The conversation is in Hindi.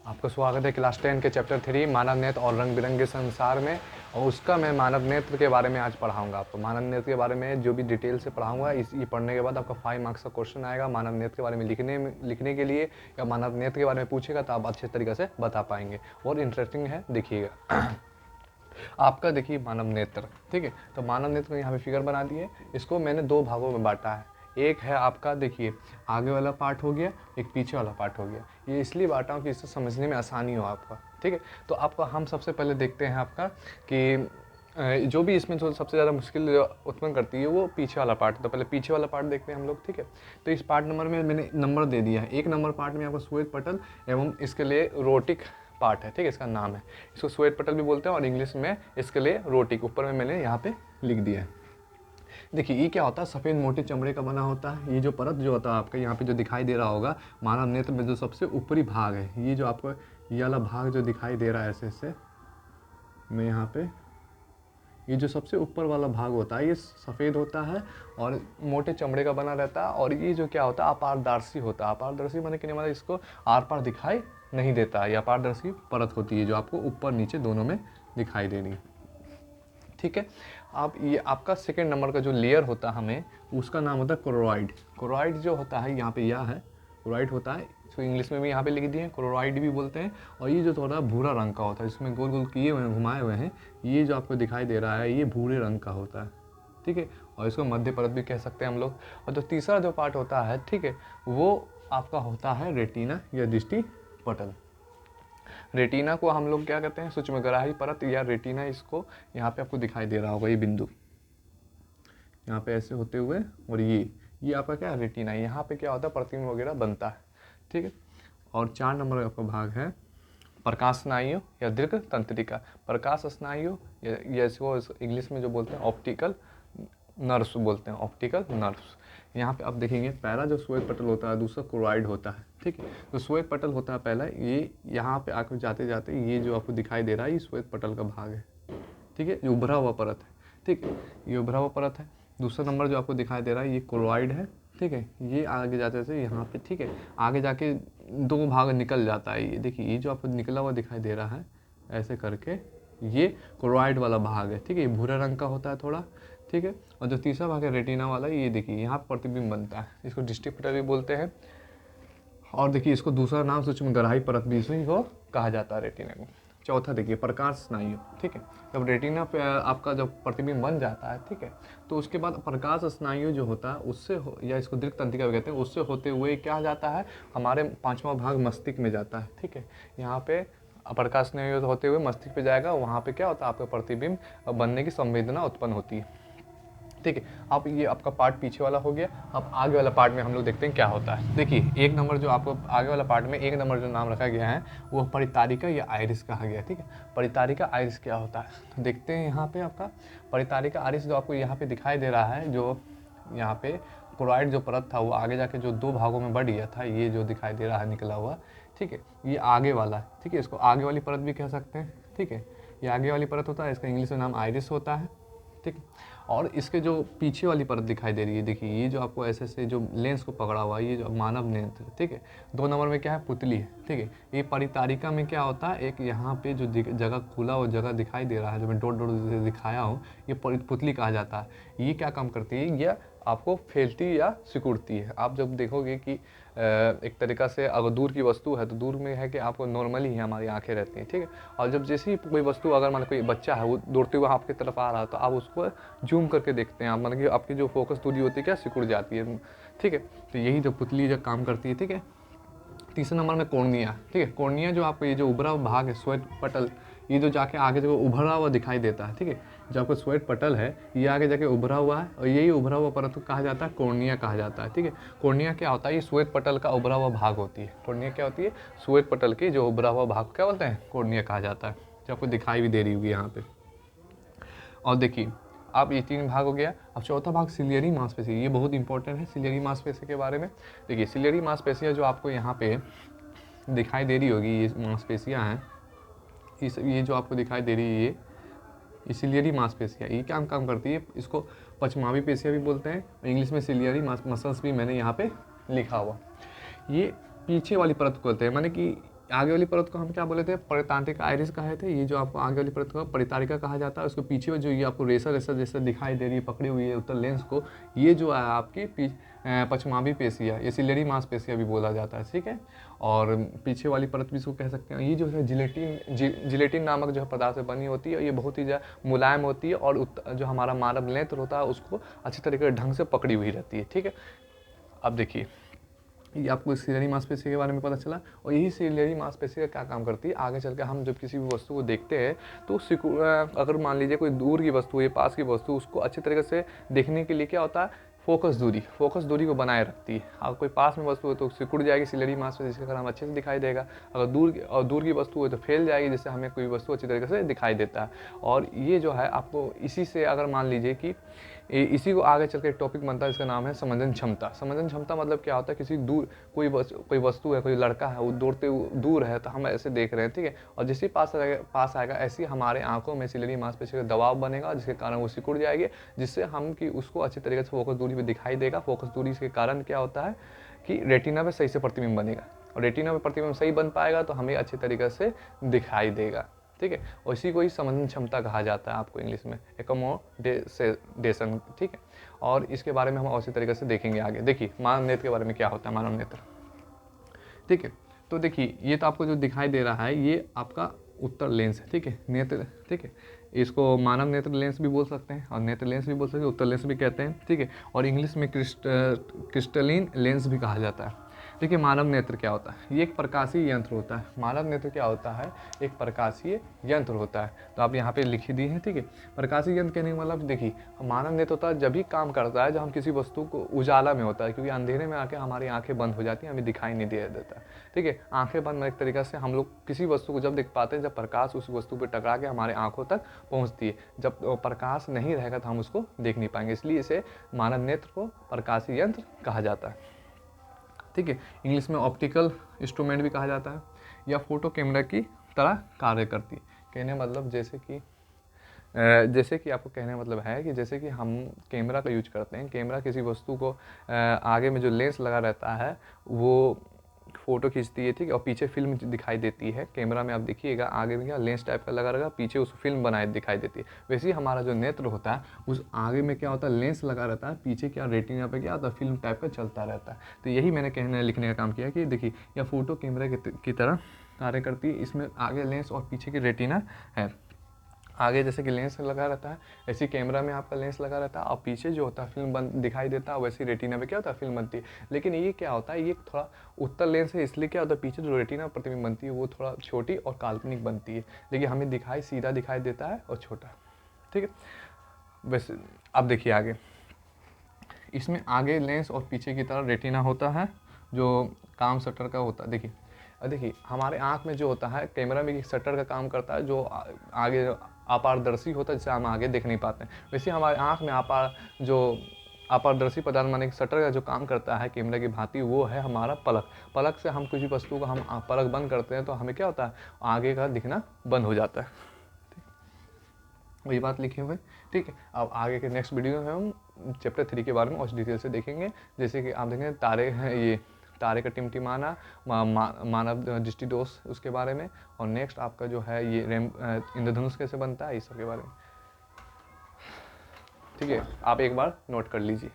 आपका स्वागत है क्लास 10 के चैप्टर 3 मानव नेत्र और रंग बिरंगे संसार में। और उसका मैं मानव नेत्र के बारे में आज पढ़ाऊंगा आपको। मानव नेत्र के बारे में जो भी डिटेल से पढ़ाऊंगा, ये पढ़ने के बाद आपका 5 मार्क्स का क्वेश्चन आएगा मानव नेत्र के बारे में लिखने के लिए, या मानव नेत्र के बारे में पूछेगा तो आप अच्छे तरीके से बता पाएंगे और इंटरेस्टिंग है, देखिएगा। आपका देखिए मानव नेत्र, ठीक है। तो मानव नेत्र में यहाँ पे फिगर बना दिए। इसको मैंने दो भागों में बांटा है। एक है आपका देखिए आगे वाला पार्ट हो गया, एक पीछे वाला पार्ट हो गया। ये इसलिए बांटा हूँ कि इससे समझने में आसानी हो आपका, ठीक है। तो आपका हम सबसे पहले देखते हैं आपका कि जो भी इसमें जो सबसे ज़्यादा मुश्किल उत्पन्न करती है वो पीछे वाला पार्ट। तो पहले पीछे वाला पार्ट देखते हैं हम लोग, ठीक है। तो इस पार्ट नंबर में मैंने नंबर दे दिया है। 1 नंबर पार्ट में आपका श्वेत पटल एवं इसके लिए रोटिक पार्ट है, ठीक है। इसका नाम है, इसको श्वेत पटल भी बोलते हैं और इंग्लिश में इसके लिए रोटिक ऊपर में मैंने यहाँ पे लिख दिया है। देखिए ये क्या होता है, सफ़ेद मोटे चमड़े का बना होता है। ये जो परत जो होता है आपका यहाँ पे जो दिखाई दे रहा होगा मानव नेत्र में जो सबसे ऊपरी भाग है, ये जो आपको ये वाला भाग जो दिखाई दे रहा है ऐसे ऐसे में यहाँ पे, ये जो सबसे ऊपर वाला भाग होता है ये सफ़ेद होता है और मोटे चमड़े का बना रहता है। और ये जो क्या होता है अपारदर्शी होता है। अपारदर्शी माने कि मतलब इसको आर पार दिखाई नहीं देता है। ये अपारदर्शी परत होती है जो आपको ऊपर नीचे दोनों में दिखाई दे रही है, ठीक है। आप ये आपका सेकेंड नंबर का जो लेयर होता है हमें उसका नाम होता है कोरोइड। कोरोइड जो होता है यहाँ पे यह है कोरोइड होता है, इसको इंग्लिश में भी यहाँ पे लिख दिए हैं, कोरोइड भी बोलते हैं। और ये जो थोड़ा भूरा रंग का होता है, इसमें गोल गोल किए हुए हैं, घुमाए हुए हैं, ये जो आपको दिखाई दे रहा है ये भूरे रंग का होता है, ठीक है। और इसको मध्य परत भी कह सकते हैं हम लोग। और जो तीसरा जो पार्ट होता है, ठीक है, वो आपका होता है रेटिना या दृष्टि पटल। रेटिना को हम लोग क्या कहते हैं, सूक्ष्मग्राही परत या रेटिना। इसको यहाँ पे आपको दिखाई दे रहा होगा ये बिंदु यहाँ पे ऐसे होते हुए, और ये आपका क्या है रेटिना। यहाँ पे क्या होता है प्रतिबिंब वगैरह बनता है, ठीक है। और 4 नंबर आपका भाग है प्रकाश स्नायु या दीर्घ तंत्रिका। प्रकाश स्नायु या इसको इंग्लिश में जो बोलते हैं ऑप्टिकल नर्व्स बोलते हैं, ऑप्टिकल नर्व्स। यहाँ पे आप देखेंगे पहला जो श्वेत पटल होता है, दूसरा कोरोइड होता है, ठीक है। तो श्वेत पटल होता है पहला, ये यहाँ पे आकर जाते जाते ये जो आपको दिखाई दे रहा है ये श्वेत पटल का भाग है, ठीक है। ये उभरा हुआ परत है, ठीक है, ये उभरा हुआ परत है। दूसरा नंबर जो आपको दिखाई दे रहा है ये कोरोइड है, ठीक है। ये आगे जाते से यहाँ पे, ठीक है, आगे जाके 2 भाग निकल जाता है। ये देखिए ये जो आपको निकला हुआ दिखाई दे रहा है ऐसे करके, ये कोरोइड वाला भाग है, ठीक है। ये भूरा रंग का होता है थोड़ा, ठीक है। और जो तीसरा भाग है रेटिना वाला, ये देखिए यहाँ प्रतिबिंब बनता है, इसको दृष्टि पटल भी बोलते हैं। और देखिए इसको दूसरा नाम सूक्ष्मग्राही परत भी इसको कहा जाता है रेटिना को। चौथा देखिए प्रकाश स्नायु, ठीक है। जब रेटिना पे आपका जब प्रतिबिंब बन जाता है, ठीक है, तो उसके बाद प्रकाश स्नायु जो होता है उससे या इसको दीर्घ तंत्रिका भी कहते हैं, उससे होते हुए क्या जाता है हमारे 5वां भाग मस्तिष्क में जाता है, ठीक है। यहाँ पे प्रकाश स्नायु होते हुए मस्तिष्क पे जाएगा, वहाँ पे क्या होता है आपका प्रतिबिंब बनने की संवेदना उत्पन्न होती है, ठीक है। अब ये आपका पार्ट पीछे वाला हो गया। अब आगे वाला पार्ट में हम लोग देखते हैं क्या होता है। देखिए 1 नंबर जो आपको आगे वाला पार्ट में 1 नंबर जो नाम रखा गया है वो परितारिका या आइरिस कहा गया, ठीक है। परितारिका आइरिस क्या होता है तो देखते हैं यहाँ पे आपका परितारिका आइरिस जो आपको यहाँ पे दिखाई दे रहा है, जो यहाँ पे कोरोइड जो परत था वो आगे जाके जो 2 भागों में बढ़ गया था, ये जो दिखाई दे रहा है निकला हुआ, ठीक है, ये आगे वाला है, ठीक है। इसको आगे वाली परत भी कह सकते हैं, ठीक है। ये आगे वाली परत होता है, इसका इंग्लिश में नाम आइरिस होता है, ठीक है। और इसके जो पीछे वाली परत दिखाई दे रही है, देखिए ये जो आपको ऐसे से जो लेंस को पकड़ा हुआ है, ये जो मानव नेत्र, ठीक है। 2 नंबर में क्या है पुतली है, ठीक है। ये परितारिका में क्या होता है, एक यहाँ पे जो जगह खुला और जगह दिखाई दे रहा है, जो मैं डॉट डॉट दिखाया हूँ, ये पुतली कहा जाता है। ये क्या काम करती है, ये आपको फैलती या सिकुड़ती है। आप जब देखोगे कि एक तरीक़ा से अगर दूर की वस्तु है तो दूर में है कि आपको नॉर्मली ही हमारी आंखें रहती हैं, ठीक है। और जब जैसे ही कोई वस्तु अगर मान कोई बच्चा है वो दौड़ते हुए आपकी तरफ आ रहा है तो आप उसको जूम करके देखते हैं, आप मतलब कि आपकी जो फोकस दूरी होती है क्या सिकुड़ जाती है, ठीक है। तो यही जो पुतली जो काम करती है, ठीक है। तीसरे नंबर में कॉर्निया, ठीक है। कॉर्निया जो आपको ये जो उभरा हुआ भाग है श्वेत पटल, ये जो जाके आगे जो उभरा हुआ दिखाई देता है, ठीक है। जो आपको श्वेत पटल है ये आगे जाके उभरा हुआ है और यही उभरा हुआ परत को कहा जाता है कॉर्निया कहा जाता है, ठीक है। कॉर्निया क्या होता है, ये श्वेत पटल का उभरा हुआ भाग होती है। कॉर्निया क्या होती है, श्वेत पटल की जो उभरा हुआ भाग क्या बोलते हैं, कॉर्निया कहा जाता है, जो आपको दिखाई भी दे रही होगी यहाँ पे। और देखिए अब ये 3 भाग हो गया। अब चौथा भाग सिलियरी मांसपेशी, ये बहुत इंपॉर्टेंट है सिलियरी मांसपेशी के बारे में। देखिए सिलियरी मांसपेशियाँ जो आपको यहाँ पे दिखाई दे रही होगी, ये मांसपेशियाँ हैं, ये जो आपको दिखाई दे रही है ये सिलियरी मांसपेशियाँ, ये क्या काम करती है, इसको पचमावी पेशियाँ भी बोलते हैं, इंग्लिश में सिलियरी मसल्स भी मैंने यहाँ पे लिखा हुआ। ये पीछे वाली परत को बोलते हैं, माने कि आगे वाली परत को हम क्या बोले थे, परितांत्रिक आइरिस कहे थे। ये जो आपको आगे वाली परत को परितारिका कहा जाता है। उसके पीछे में जो ये आपको रेसर रेसर जैसे दिखाई दे रही है, पकड़ी हुई है उत्तर लेंस को, ये जो है आपकी पश्चिमाभी पेशियाँ, ये सिलेरी मांसपेशियाँ भी बोला जाता है, ठीक है। और पीछे वाली परत भी इसको कह सकते हैं। ये जो है जिलेटिन नामक जो है पदार्थ से बनी होती है। ये बहुत ही मुलायम होती है और जो हमारा मानव नेत्र होता है उसको अच्छी तरीके ढंग से पकड़ी हुई रहती है, ठीक है। अब देखिए, ये आपको सिलेरी मांसपेशी के बारे में पता चला, और यही सिलेरी मांसपेशी का क्या काम करती है, आगे चल के हम जब किसी भी वस्तु को देखते हैं तो अगर मान लीजिए कोई दूर की वस्तु है, पास की वस्तु, उसको अच्छी तरीके से देखने के लिए क्या होता है, फोकस दूरी को बनाए रखती है। अगर कोई पास में वस्तु है तो सिकुड़ जाएगी सिलेरी मांसपेशी, जिसके कारण हम अच्छे से दिखाई देगा। अगर दूर की वस्तु है तो फैल जाएगी, जिससे हमें कोई वस्तु अच्छी तरीके से दिखाई देता है। और ये जो है आपको इसी से, अगर मान लीजिए कि इसी को आगे चल के एक टॉपिक बनता है, इसका नाम है संवेदन क्षमता। संवेदन क्षमता मतलब क्या होता है, किसी दूर कोई वस्तु है, कोई लड़का है, वो दूर है तो हम ऐसे देख रहे हैं, ठीक है। और जिसके पास आएगा ऐसी हमारे आंखों में सिलेरी मांसपेशी का दबाव बनेगा, जिसके कारण वो सिकुड़ जाएगी, जिससे हम कि उसको अच्छी तरीके से फोकस दूरी पे दिखाई देगा। फोकस दूरी के कारण क्या होता है कि रेटिना पे सही से प्रतिबिंब बनेगा, और रेटिना में प्रतिबिंब सही बन पाएगा तो हमें अच्छी तरीके से दिखाई देगा, ठीक है। और इसी को ही संवेदन क्षमता कहा जाता है आपको इंग्लिश में, एकोमोडेशन, ठीक है। और इसके बारे में हम और इसी तरीके से देखेंगे आगे। देखिए मानव नेत्र के बारे में क्या होता है, मानव नेत्र, ठीक है। तो देखिए ये तो आपको जो दिखाई दे रहा है ये आपका उत्तर लेंस है, ठीक है, नेत्र, ठीक है। इसको मानव नेत्र लेंस भी बोल सकते हैं और नेत्र लेंस भी बोल सकते हैं, उत्तर लेंस भी कहते हैं, ठीक है। और इंग्लिश में क्रिस्टलिन लेंस भी कहा जाता है। देखिए मानव नेत्र क्या होता है, ये एक प्रकाशीय यंत्र होता है। मानव नेत्र क्या होता है, एक प्रकाशीय यंत्र होता है। तो आप यहाँ पे लिख दी हैं, ठीक है। प्रकाशीय यंत्र कहने का मतलब देखिए, मानव नेत्र होता है जब भी काम करता है जब हम किसी वस्तु को उजाला में होता है, क्योंकि अंधेरे में आके हमारी आंखें बंद हो जाती हैं, हमें दिखाई नहीं दे देता, ठीक है। आंखें बंद एक तरीके से हम लोग किसी वस्तु को जब देख पाते हैं जब प्रकाश उस वस्तु पर टकरा के हमारे आंखों तक पहुँचती है। जब प्रकाश नहीं रहेगा तो हम उसको देख नहीं पाएंगे, इसलिए इसे मानव नेत्र को प्रकाशीय यंत्र कहा जाता है, ठीक है। इंग्लिश में ऑप्टिकल इंस्ट्रूमेंट भी कहा जाता है, या फोटो कैमरा की तरह कार्य करती है। कहने मतलब जैसे कि आपको कहने का मतलब है कि जैसे कि हम कैमरा का यूज करते हैं, कैमरा किसी वस्तु को आगे में जो लेंस लगा रहता है वो फोटो खींचती है, ठीक है। और पीछे फिल्म दिखाई देती है। कैमरा में आप देखिएगा आगे में क्या लेंस टाइप का लगा रहेगा, पीछे उस फिल्म बनाए दिखाई देती है। वैसे ही हमारा जो नेत्र होता है उस आगे में क्या होता है, लेंस लगा रहता है, पीछे क्या रेटिना पे क्या होता है, फिल्म टाइप का चलता रहता है। तो यही मैंने लिखने का काम किया कि देखिए यह फोटो कैमरा की तरह कार्य करती है। इसमें आगे लेंस और पीछे की रेटिना है। आगे जैसे कि लेंस लगा रहता है, ऐसे कैमरा में आपका लेंस लगा रहता है, और पीछे जो होता है फिल्म दिखाई देता है, वैसे रेटिना पे क्या होता है, फिल्म बनती है। लेकिन ये क्या होता है, ये थोड़ा उत्तर लेंस है, इसलिए क्या होता है पीछे जो रेटिना प्रतिबिंब बनती है वो थोड़ा छोटी और काल्पनिक बनती है, लेकिन हमें सीधा दिखाई देता है और छोटा, ठीक है। वैसे अब देखिए आगे, इसमें आगे लेंस और पीछे की तरफ रेटिना होता है जो काम शटर का होता है। देखिए हमारे आँख में जो होता है, कैमरा में शटर का काम करता है जो आगे अपारदर्शी होता है, जिसे हम आगे देख नहीं पाते हैं। वैसे हमारे आँख में अपारदर्शी पदार्थ माने शटर का जो काम करता है कैमरा की भांति, वो है हमारा पलक से हम किसी वस्तु को हम पलक बंद करते हैं तो हमें क्या होता है, आगे का दिखना बंद हो जाता है। वही बात लिखे हुए, ठीक है। अब आगे के नेक्स्ट वीडियो में हम चैप्टर 3 के बारे में और डिटेल से देखेंगे। जैसे कि आप देखेंगे तारे हैं, ये तारे का टिमटिमाना, मानव दृष्टि दोष उसके बारे में, और नेक्स्ट आपका जो है ये इंद्रधनुष कैसे बनता है, इस सब के बारे में, ठीक है। आप एक बार नोट कर लीजिए।